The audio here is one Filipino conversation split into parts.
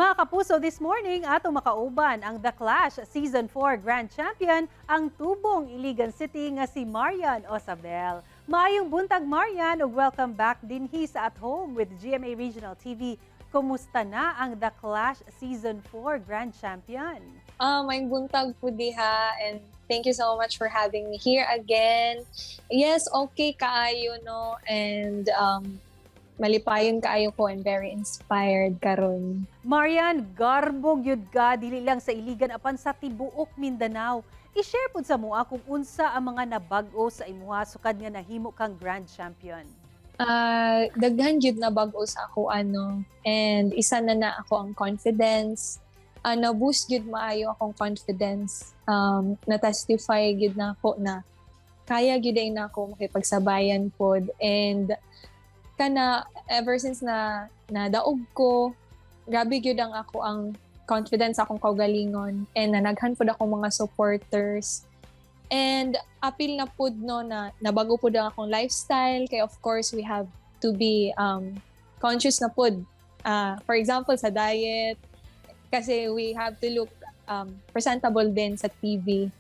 Mga kapuso, this morning atong makauban ang The Clash Season 4 Grand Champion, ang tubong Iligan City nga si Marian Osabel. Maayong buntag Marian ug welcome back dinhi sa At Home with GMA Regional TV. Kumusta na ang The Clash Season 4 Grand Champion? May buntag po diha, and thank you so much for having me here again. Yes, okay kaayo no, and malipayon kaayo ko and very inspired karon. Marian, garbog yud ka dili lang sa Iligan apan sa tibuok Mindanao. I-share pud sa mua kung unsa ang mga nabag-o sa imuha sukad nga nahimo kang Grand Champion. Daghan jud na bag-o sa ako and isa na ako ang confidence. Na-boost jud maayo akong confidence. Na-testify jud na ako na kaya jud ay na ako makipagsabayan pod, and kana ever since na daog ko, grabe gyud ang ako ang confidence akong kaugalingon, and nanaghan pud ako mga supporters, and apil na pud no na nabago pud ang akong lifestyle, kay of course we have to be conscious na pud, for example sa diet, kasi we have to look presentable din sa TV.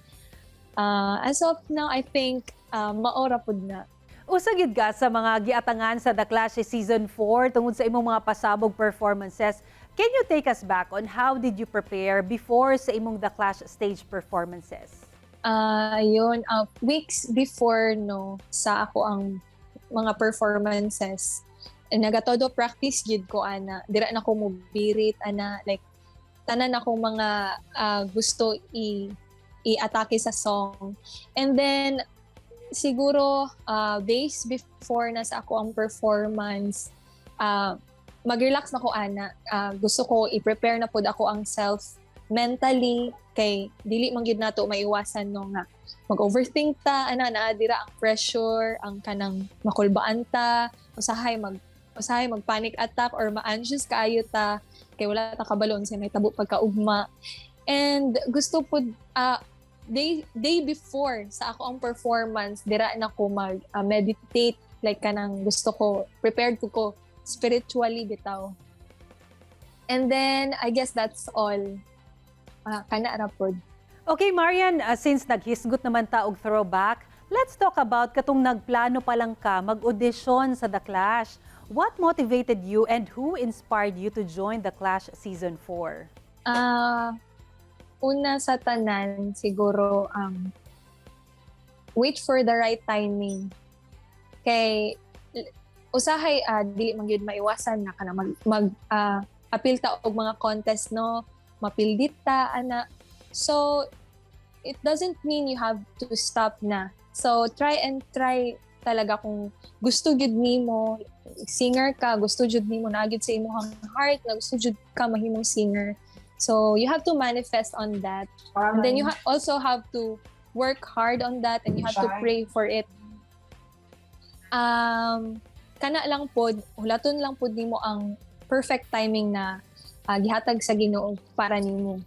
As of now, I think maora pud na. Usa gyud ka sa mga giatangan sa The Clash Season 4 tungod sa imong mga pasabog performances. Can you take us back on how did you prepare before sa imong The Clash stage performances? Weeks before no sa ako ang mga performances, nagatodo practice gid ko ana. Dira na ko mobirit ana, like tanan akong mga gusto i-atake sa song. And then siguro days before na sa ako ang performance, mag-relax na ko ana. Gusto ko i-prepare na pud ako ang self mentally, kay dili man gyud nato maiwasan no nga mag-overthink ta ana, naadira ang pressure, ang kanang makulbaan ta, usahay mag panic attack or ma-anxious kaayo ta kay wala ta kabalon sa may tabo pagkaugma. And gusto pud day before sa ako ang performance, dira na ko mag-meditate, like kanang gusto ko, prepared ko spiritually bitaw. And then I guess that's all. Kana ra pod. Okay, Marian, since naghisgot naman ta og throwback, let's talk about katong nagplano pa lang ka mag-audition sa The Clash. What motivated you and who inspired you to join The Clash Season 4? Una sa tanan, siguro, wait for the right timing. Kay, usahay, dili man gyud maiwasan na ka na apil ta og mga contest, no? Mapildit ta, ana. So, it doesn't mean you have to stop na. So, try talaga kung gusto gyud nimo, singer ka, gusto gyud nimo na gyud sa imong heart, na gusto gyud ka mahimong singer. So you have to manifest on that. And then you also have to work hard on that, and you have to pray for it. Kana lang pod, hulaton lang pod nimo ang perfect timing na gihatag sa Ginoo para nimo.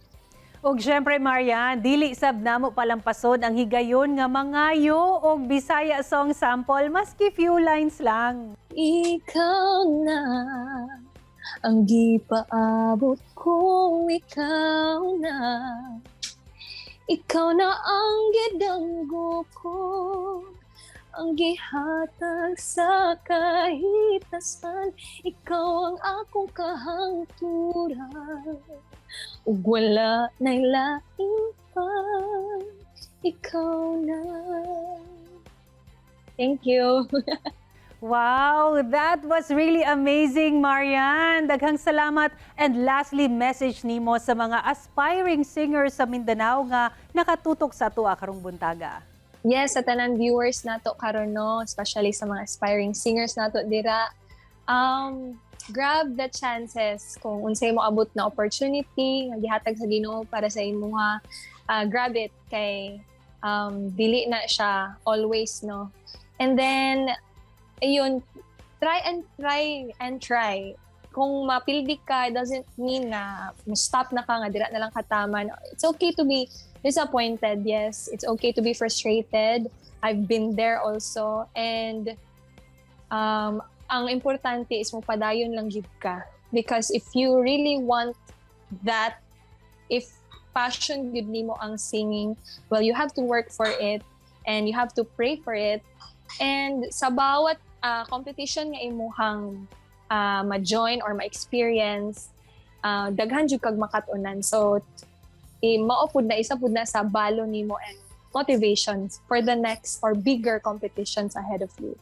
Og syempre Marian, dili sab namo palampason ang higayon nga mangayo og Bisaya song sample, maski few lines lang. Ikaw na ang gipaabot ko, ikaw na. Ikaw na ang gidanggo ko, ang gihatag sa kahitasan. Ikaw ang akong kahangturan, ug wala na'y lain pa. Ikaw na. Thank you. Wow, that was really amazing, Marian. Daghang salamat. And lastly, message nimo sa mga aspiring singers sa Mindanao nga nakatutok sa ato karong buntaga. Yes, sa tanan viewers nato karon no, especially sa mga aspiring singers nato dira. Grab the chances kung unsay mo abot na opportunity nga gihatag sa Ginoo para sa imuha. Grab it, kay dili na siya always no. And then ayun, try. Kung mapildi ka, it doesn't mean na stop na ka nga, dira na lang kataman. It's okay to be disappointed, yes. It's okay to be frustrated. I've been there also. And ang importante is mo padayon lang gid ka. Because if you really want that if passion gud nimo ang singing, well, you have to work for it and you have to pray for it. And sa bawat competition nga imuhang ma-join or ma-experience, daghan jud kag makatunan. So mao pud na isa pud na sa balo nimo and motivations for the next or bigger competitions ahead of you.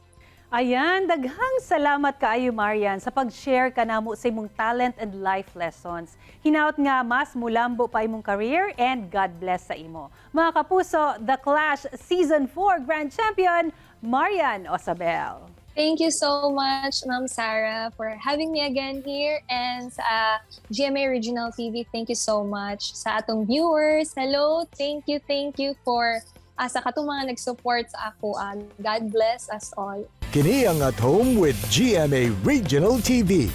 Ayan, daghang salamat kaayo Marian sa pag-share ka namo sa imong talent and life lessons. Hinaut nga mas mulambo pa imong career and God bless sa imo. Mga kapuso, The Clash Season 4 Grand Champion, Marian Osabel. Thank you so much, Ma'am Sarah, for having me again here. And sa GMA Regional TV, thank you so much. Sa atong viewers, hello, thank you for sa katong mga nag-support sa ako. God bless us all. Kini ang At Home with GMA Regional TV.